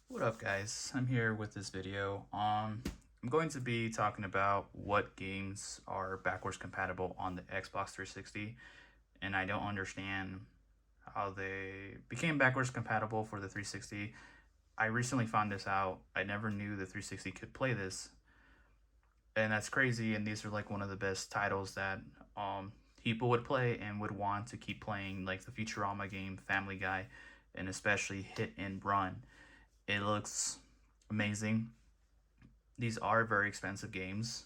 What up, guys? I'm here with this video. I'm going to be talking about what games are backwards compatible on the Xbox 360, and I don't understand how they became backwards compatible for the 360. I recently found this out. I never knew the 360 could play this, and that's crazy. And these are like one of the best titles that people would play and would want to keep playing, like the Futurama game, Family Guy, and especially Hit and Run. It looks amazing. These are very expensive games.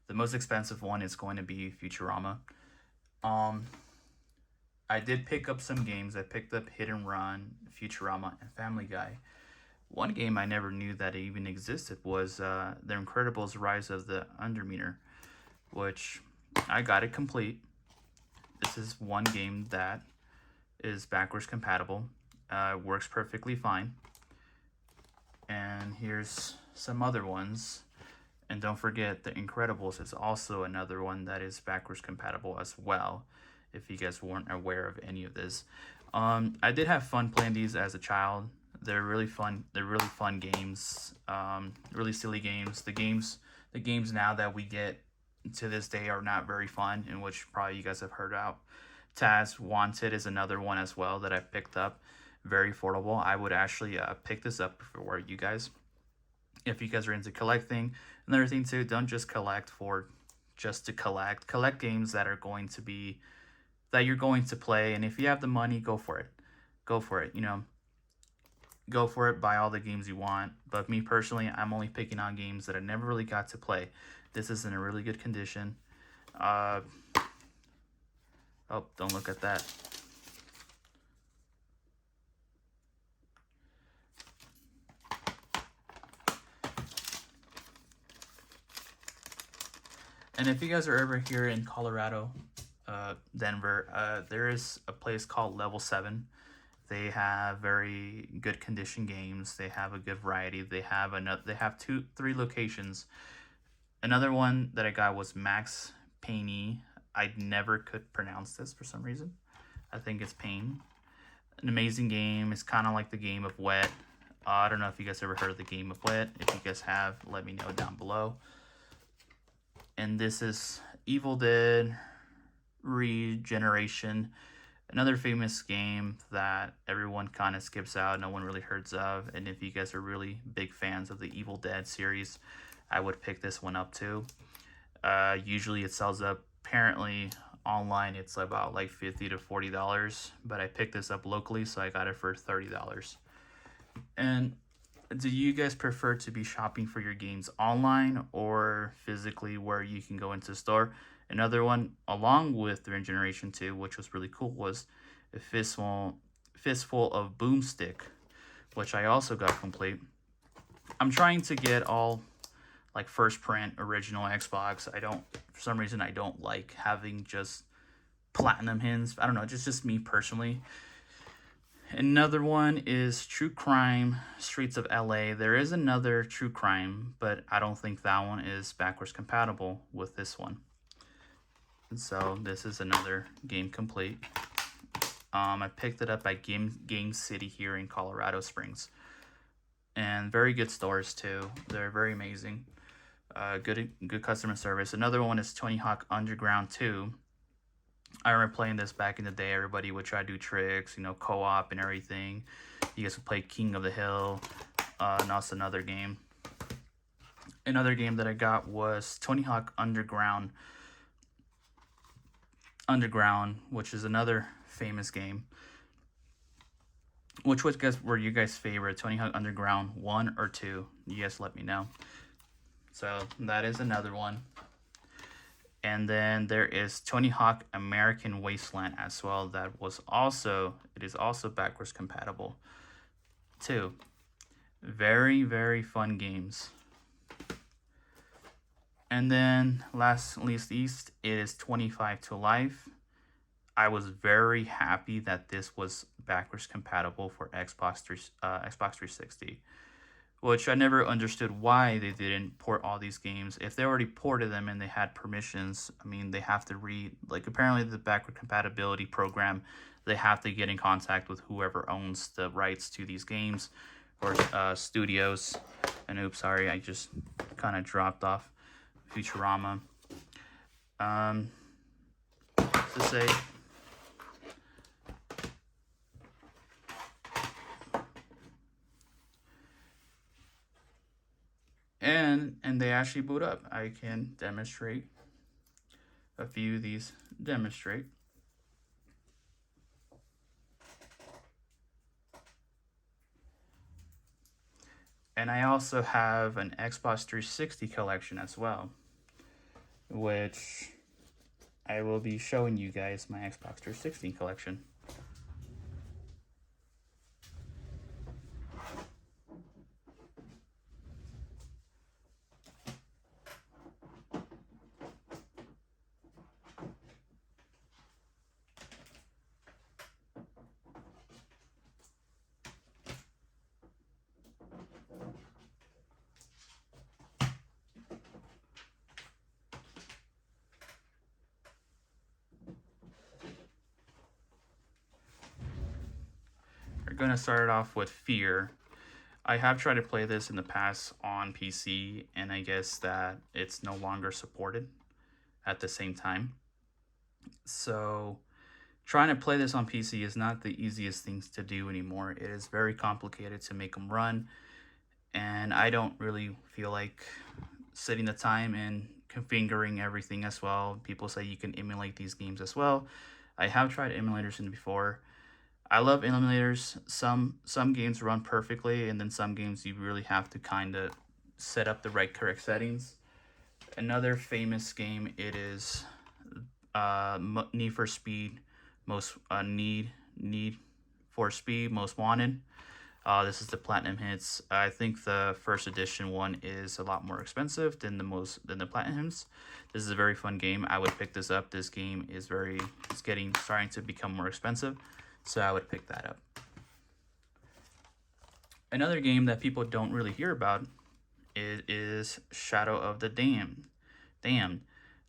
The most expensive one is going to be Futurama. Um, I did pick up some games. I picked up Hit and Run, Futurama, and Family Guy. One game I never knew that even existed was The Incredibles: Rise of the Undermeter, which I got it complete. This is one game that is backwards compatible. Works perfectly fine. And here's some other ones. And don't forget, The Incredibles is also another one that is backwards compatible as well, if you guys weren't aware of any of this. I did have fun playing these as a child. They're really fun. They're really fun games. Really silly games. The games now that we get to this day are not very fun, in which probably you guys have heard out. Taz Wanted is another one as well that I picked up. Very affordable. I would actually pick this up for you guys if you guys are into collecting. Another thing too, don't just collect for just to collect. Collect games that are going to be that you're going to play, and if you have the money, go for it. Go for it. Go for it. Buy all the games you want. But me personally, I'm only picking on games that I never really got to play. This is in a really good condition. Oh, don't look at that. And if you guys are ever here in Colorado, Denver, there is a place called Level 7. They have very good condition games. They have a good variety. They have three locations. Another one that I got was Max Payne. I never could pronounce this for some reason. I think it's Pain. An amazing game. It's kind of like the game of Wet. I don't know if you guys ever heard of the game of Wet. If you guys have, let me know down below. And this is Evil Dead Regeneration, another famous game that everyone kind of skips out, no one really hears of. And if you guys are really big fans of the Evil Dead series, I would pick this one up too. Usually it sells up, apparently online it's about like $50 to $40, but I picked this up locally, so I got it for $30. And do you guys prefer to be shopping for your games online or physically where you can go into the store? Another one, along with the Generation 2, which was really cool, was a fistful of Boomstick, which I also got complete. I'm trying to get all like first print original Xbox. For some reason, I don't like having just platinum hints. I don't know, just me personally. Another one is True Crime Streets of LA. There is another True Crime, but I don't think that one is backwards compatible with this one. And so this is another game complete. I picked it up at Game City here in Colorado Springs. And very good stores too. They're very amazing. Good customer service. Another one is Tony Hawk Underground 2. I remember playing this back in the day. Everybody would try to do tricks, co-op and everything. You guys would play King of the Hill, and also another game. Another game that I got was Tony Hawk Underground, which is another famous game. Which were you guys' favorite? Tony Hawk Underground 1 or 2? You guys let me know. So that is another one. And then there is Tony Hawk American Wasteland as well. It is also backwards compatible too. Very, very fun games. And then last least least, it is 25 to Life. I was very happy that this was backwards compatible for Xbox 360. Which I never understood why they didn't port all these games. If they already ported them and they had permissions, I mean, they have to apparently the backward compatibility program, they have to get in contact with whoever owns the rights to these games or studios. And oops, sorry, I just kind of dropped off Futurama. To say, and they actually boot up. I can demonstrate a few of these. Demonstrate. And I also have an Xbox 360 collection as well, which I will be showing you guys my Xbox 360 collection. We're going to start off with Fear. I have tried to play this in the past on PC, and I guess that it's no longer supported at the same time. So, trying to play this on PC is not the easiest things to do anymore. It is very complicated to make them run, and I don't really feel like setting the time and configuring everything as well. People say you can emulate these games as well. I have tried emulators in before. I love emulators. Some games run perfectly, and then some games you really have to kind of set up the right correct settings. Another famous game, it is Need for Speed, Need for Speed Most Wanted. This is the platinum hits. I think the first edition one is a lot more expensive than the platinum hits. This is a very fun game. I would pick this up. This game is starting to become more expensive, so I would pick that up. Another game that people don't really hear about is Shadow of the Damned.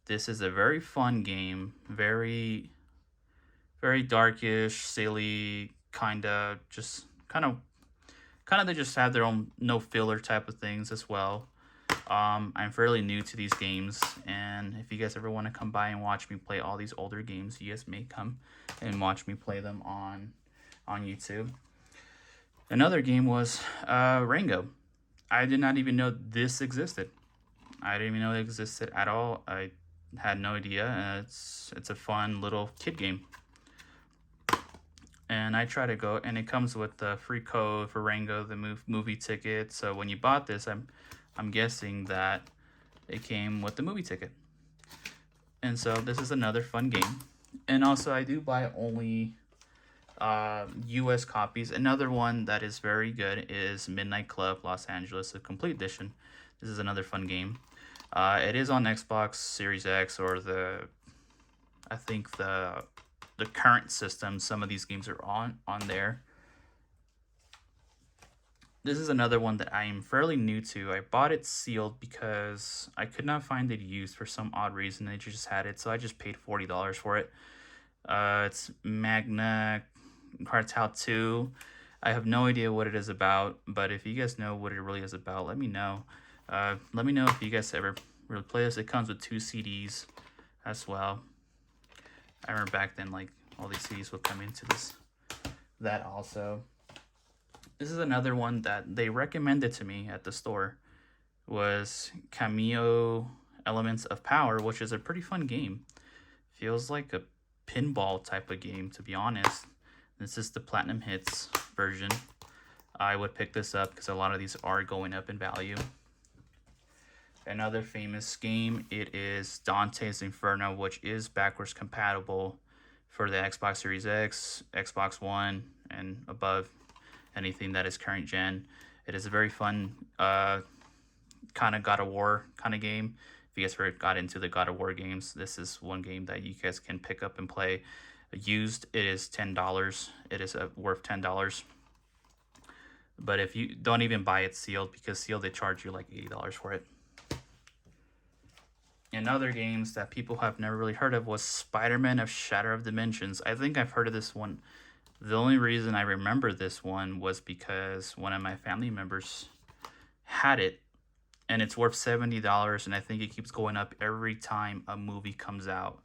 This is a very fun game, very darkish, silly, kind of they just have their own no filler type of things as well. I'm fairly new to these games, and if you guys ever want to come by and watch me play all these older games, you guys may come and watch me play them on YouTube. Another game was Rango. I did not even know this existed. I didn't even know it existed at all. I had no idea. It's a fun little kid game. And I try to go, and it comes with the free code for Rango, the movie ticket. So when you bought this, I'm guessing that it came with the movie ticket. And so this is another fun game. And also I do buy only US copies. Another one that is very good is Midnight Club Los Angeles, a complete edition. This is another fun game. It is on Xbox Series X or I think the current system. Some of these games are on there. This is another one that I am fairly new to. I bought it sealed because I could not find it used for some odd reason. They just had it, so I just paid $40 for it. It's Magna Cartel 2. I have no idea what it is about, but if you guys know what it really is about, let me know. Let me know if you guys ever really play this. It comes with 2 CDs as well. I remember back then, like, all these CDs would come into that also. This is another one that they recommended to me at the store, was Cameo Elements of Power, which is a pretty fun game. Feels like a pinball type of game, to be honest. This is the Platinum Hits version. I would pick this up because a lot of these are going up in value. Another famous game, it is Dante's Inferno, which is backwards compatible for the Xbox Series X, Xbox One, and above, anything that is current gen. It is a very fun kind of God of War kind of game. If you guys ever got into the God of War games, this is one game that you guys can pick up and play. Used, it is $10. It is worth $10. But if you don't even buy it sealed, because sealed they charge you like $80 for it. And other games that people have never really heard of was Spider-Man of Shatter of Dimensions. I think I've heard of this one The only reason I remember this one was because one of my family members had it, and it's worth $70, and I think it keeps going up every time a movie comes out.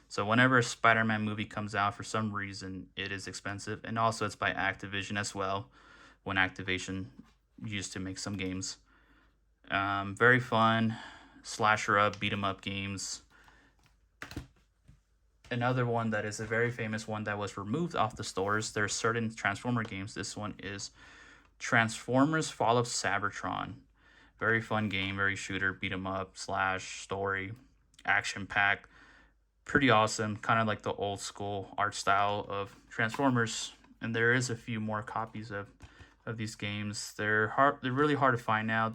So whenever a Spider-Man movie comes out, for some reason, it is expensive, and also it's by Activision as well, when Activision used to make some games. Very fun, slasher up, beat 'em up games. Another one that is a very famous one that was removed off the stores. There are certain Transformer games. This one is Transformers Fall of Cybertron. Very fun game, very shooter, beat 'em up, slash, story, action pack. Pretty awesome, kind of like the old school art style of Transformers. And there is a few more copies of these games. They're really hard to find now.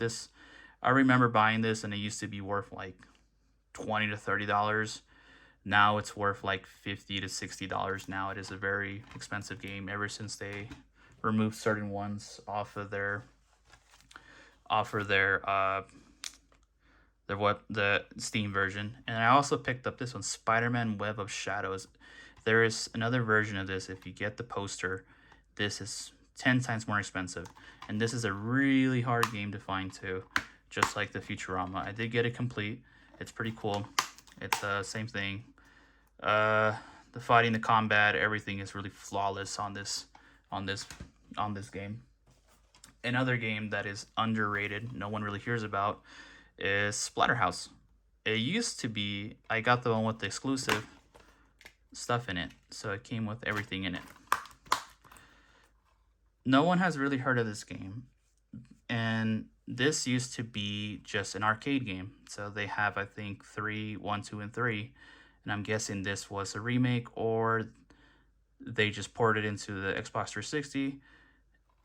I remember buying this and it used to be worth like $20 to $30. Now it's worth like $50 to $60 now. It is a very expensive game ever since they removed certain ones off of their the Steam version. And I also picked up this one, Spider-Man Web of Shadows. There is another version of this. If you get the poster, this is 10 times more expensive. And this is a really hard game to find too, just like the Futurama. I did get it complete. It's pretty cool. It's the same thing. The fighting, the combat, everything is really flawless on this game. Another game that is underrated, no one really hears about, is Splatterhouse. It used to be, I got the one with the exclusive stuff in it, so it came with everything in it. No one has really heard of this game, and this used to be just an arcade game. So they have, I think, 1, 2, and 3, and I'm guessing this was a remake or they just ported it into the Xbox 360,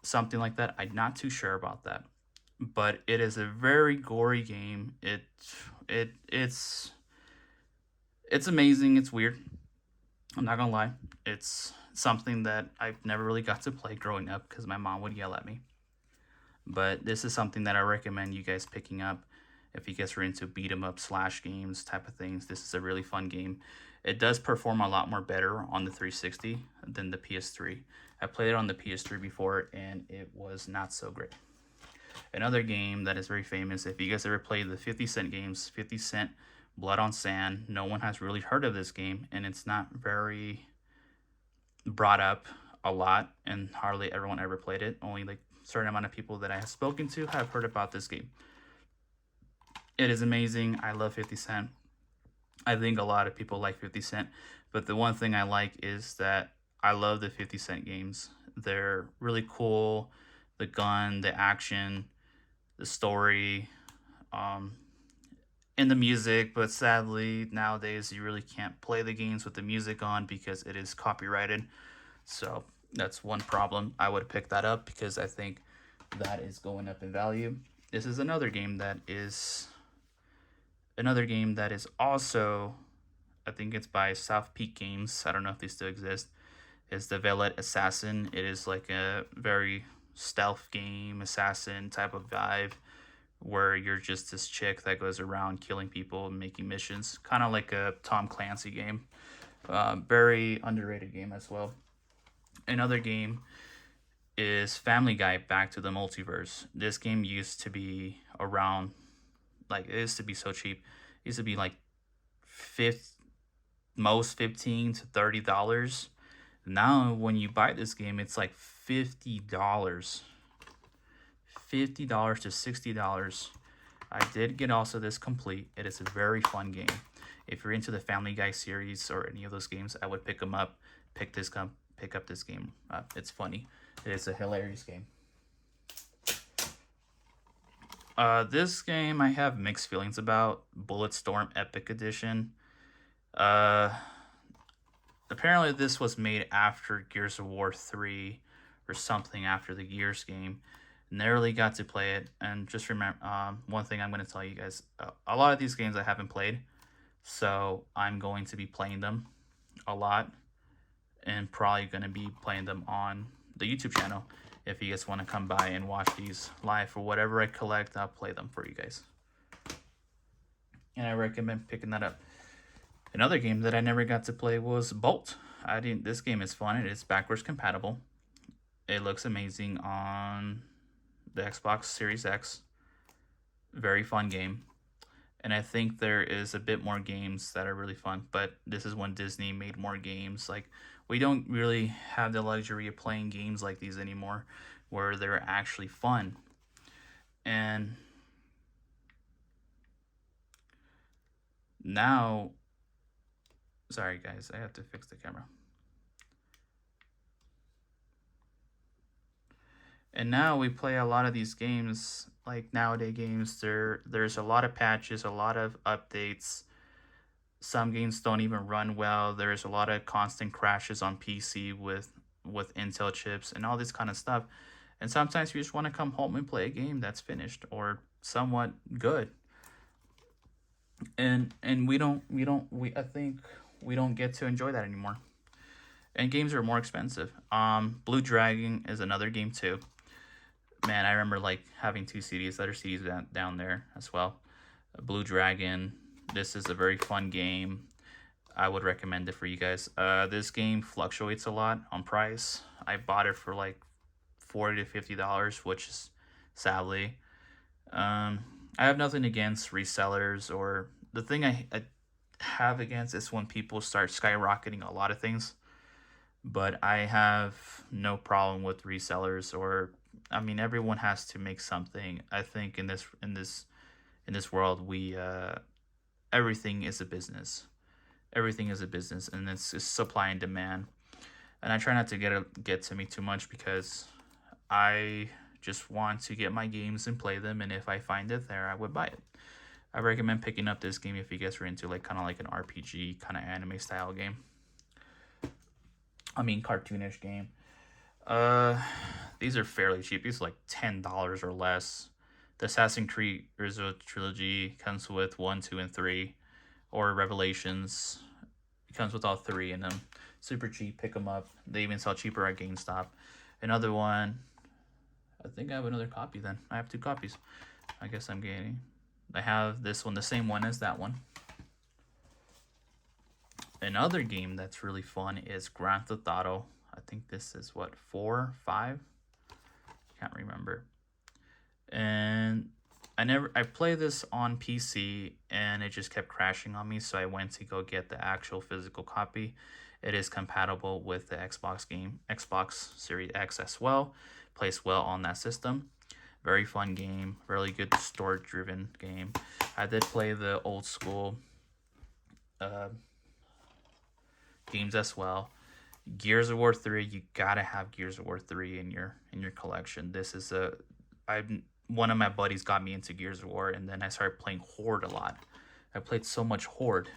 something like that. I'm not too sure about that, but it is a very gory game. It's amazing. It's weird. I'm not gonna lie. It's something that I've never really got to play growing up because my mom would yell at me. But this is something that I recommend you guys picking up if you guys are into beat 'em up slash games type of things. This is a really fun game. It does perform a lot more better on the 360 than the PS3. I played it on the PS3 before and it was not so great. Another game that is very famous, if you guys ever played the 50 Cent games, 50 Cent Blood on Sand, no one has really heard of this game, and it's not very brought up a lot, and hardly everyone ever played it. Only like a certain amount of people that I have spoken to have heard about this game. It is amazing. I love 50 Cent. I think a lot of people like 50 Cent, but the one thing I like is that I love the 50 Cent games. They're really cool. The gun, the action, the story, and the music. But sadly, nowadays you really can't play the games with the music on because it is copyrighted. So that's one problem. I would pick that up because I think that is going up in value. This is another game that is also, I think it's by South Peak Games. I don't know if they still exist. It's the Veiled Assassin. It is like a very stealth game, assassin type of vibe, where you're just this chick that goes around killing people and making missions, kind of like a Tom Clancy game. Very underrated game as well. Another game is Family Guy Back to the Multiverse. This game used to be around, like, it used to be so cheap. It used to be like most $15 to $30. Now when you buy this game, it's like $50 to $60. I did get also this complete. It is a very fun game. If you're into the Family Guy series or any of those games, I would pick them up. Pick up this game. It's funny. It is a hilarious game. This game I have mixed feelings about. Bulletstorm Epic Edition. Apparently this was made after Gears of War 3 or something, after the Gears game. Never really got to play it. And just remember, one thing I'm going to tell you guys, a lot of these games I haven't played, so I'm going to be playing them a lot and probably going to be playing them on the YouTube channel. If you guys want to come by and watch these live, for whatever I collect, I'll play them for you guys. And I recommend picking that up. Another game that I never got to play was Bolt. I didn't. This game is fun. It is backwards compatible. It looks amazing on the Xbox Series X. Very fun game. And I think there is a bit more games that are really fun, but this is when Disney made more games. Like, we don't really have the luxury of playing games like these anymore where they're actually fun. And now, sorry guys, I have to fix the camera. And now we play a lot of these games, like nowadays games. There's a lot of patches, a lot of updates. Some games don't even run well. There's a lot of constant crashes on PC with Intel chips and all this kind of stuff. And sometimes you just want to come home and play a game that's finished or somewhat good. And we I think we don't get to enjoy that anymore. And games are more expensive. Blue Dragon is another game too. Man, I remember like having two CDs, other CDs down there as well. Blue Dragon. This is a very fun game. I would recommend it for you guys. This game fluctuates a lot on price. I bought it for like $40 to $50, which is sadly. I have nothing against resellers, or the thing I have against is when people start skyrocketing a lot of things. But I have no problem with resellers, or I mean, everyone has to make something. I think in this world, we everything is a business. Everything is a business, and it's supply and demand. And I try not to get to me too much because I just want to get my games and play them, and if I find it there, I would buy it. I recommend picking up this game if you guys are into like kind of like an RPG kind of anime style game. I mean, cartoonish game. Uh, these are fairly cheap. These are like $10 or less. The Assassin's Creed trilogy comes with 1, 2, and 3, or Revelations. It comes with all 3 in them. Super cheap. Pick them up. They even sell cheaper at GameStop. Another one. I think I have another copy then. I have 2 copies. I guess I'm getting. I have this one, the same one as that one. Another game that's really fun is Grand Theft Auto. I think this is what, 4, 5? Can't remember. And I played this on PC and it just kept crashing on me, so I went to go get the actual physical copy. It is compatible with the Xbox Series X as well. Plays well on that system. Very fun game, really good story-driven game. I did play the old school games as well. Gears of War 3, you gotta have Gears of War 3 in your collection. This is one of my buddies got me into Gears of War, and then I started playing Horde a lot. I played so much Horde.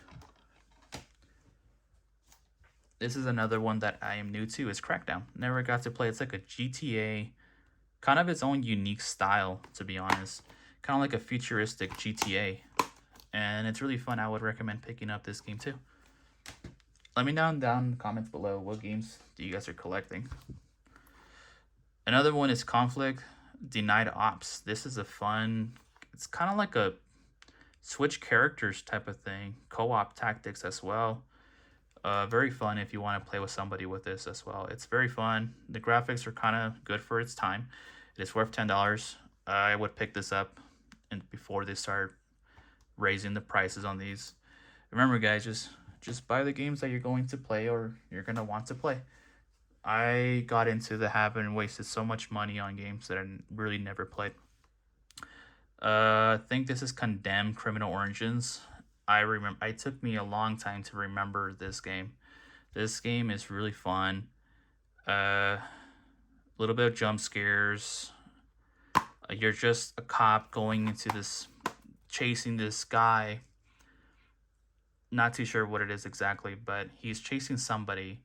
This is another one that I am new to, is Crackdown. Never got to play. It's like a GTA, kind of its own unique style, to be honest. Kind of like a futuristic GTA. And it's really fun. I would recommend picking up this game too. Let me know down in the comments below what games do you guys are collecting. Another one is Conflict Denied Ops. This is a fun, it's kind of like a switch characters type of thing. Co-op tactics as well. Very fun if you want to play with somebody with this as well. It's very fun. The graphics are kind of good for its time. It is worth $10. I would pick this up and before they start raising the prices on these. Remember guys, just buy the games that you're going to play or you're going to want to play. I got into the habit and wasted so much money on games that I really never played. I think this is Condemned Criminal Origins. It took me a long time to remember this game. This game is really fun. A little bit of jump scares. You're just a cop going into chasing this guy. Not too sure what it is exactly, but he's chasing somebody.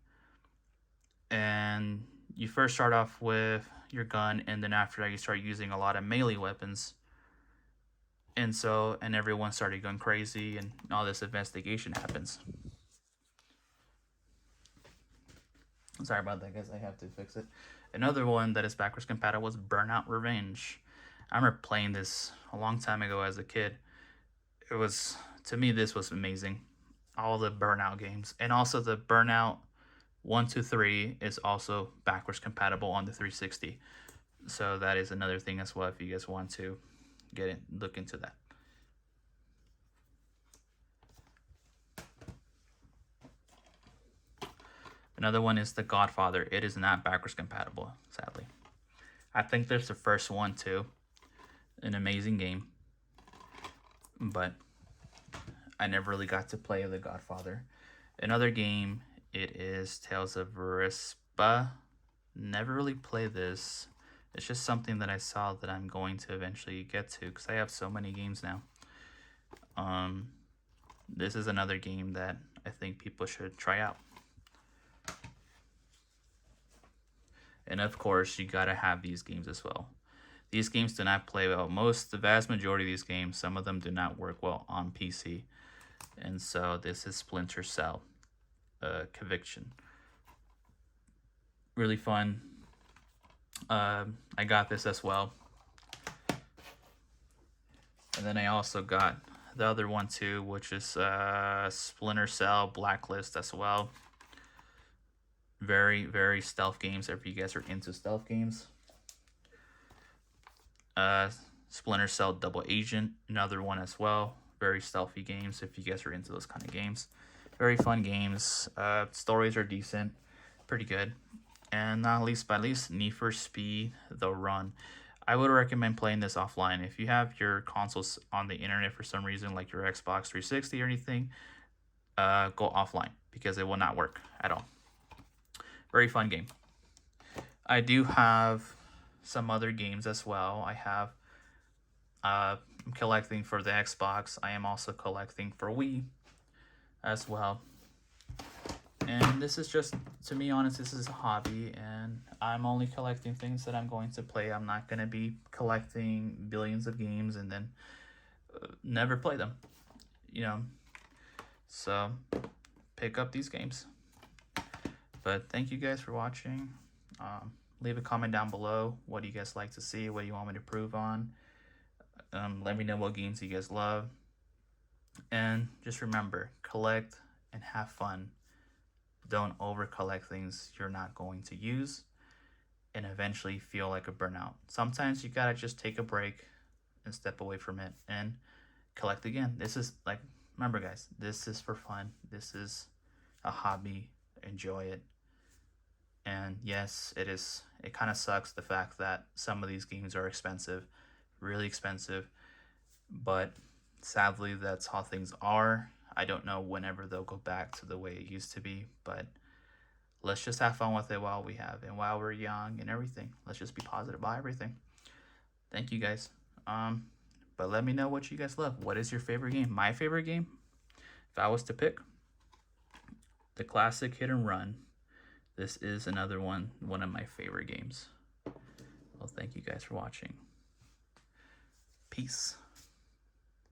And you first start off with your gun, and then after that you start using a lot of melee weapons. And everyone started going crazy, and all this investigation happens. Sorry about that, guys. I have to fix it. Another one that is backwards compatible was Burnout Revenge. I remember playing this a long time ago as a kid. To me, this was amazing. All the Burnout games, and also the Burnout 1, 2, 3 is also backwards compatible on the 360. So that is another thing as well if you guys want to look into that. Another one is The Godfather. It is not backwards compatible, sadly. I think there's the first one too. An amazing game. But I never really got to play The Godfather. Another game, it is Tales of Vesperia. Never really played this. It's just something that I saw that I'm going to eventually get to because I have so many games now. This is another game that I think people should try out. And of course, you gotta have these games as well. These games do not play well. The vast majority of these games, some of them do not work well on PC. And so this is Splinter Cell, Conviction. Really fun. I got this as well. And then I also got the other one too, which is Splinter Cell Blacklist as well. Very, very stealth games if you guys are into stealth games. Splinter Cell Double Agent, another one as well. Very stealthy games if you guys are into those kind of games. Very fun games. Stories are decent, pretty good. And not least but least, Need for Speed The Run. I would recommend playing this offline. If you have your consoles on the internet for some reason, like your Xbox 360 or anything, go offline because it will not work at all. Very fun game. I do have some other games as well. I have I'm collecting for the Xbox. I am also collecting for Wii as well. And this is just, to be honest, this is a hobby, and I'm only collecting things that I'm going to play. I'm not going to be collecting billions of games and then never play them, you know. So pick up these games. But thank you guys for watching. Leave a comment down below. What do you guys like to see? What do you want me to prove on? Let me know what games you guys love. And just remember, collect and have fun. Don't over collect things you're not going to use and eventually feel like a burnout. Sometimes you gotta just take a break and step away from it and collect again. This is like, remember guys, this is for fun. This is a hobby. Enjoy it. And yes, it kind of sucks the fact that some of these games are expensive, really expensive, but sadly that's how things are. I don't know whenever they'll go back to the way it used to be, but let's just have fun with it while we have and while we're young and everything. Let's just be positive about everything. Thank you guys. But let me know what you guys love. What is your favorite game? My favorite game, if I was to pick, the classic Hit and Run. This is another one of my favorite games. Well, thank you guys for watching. Peace.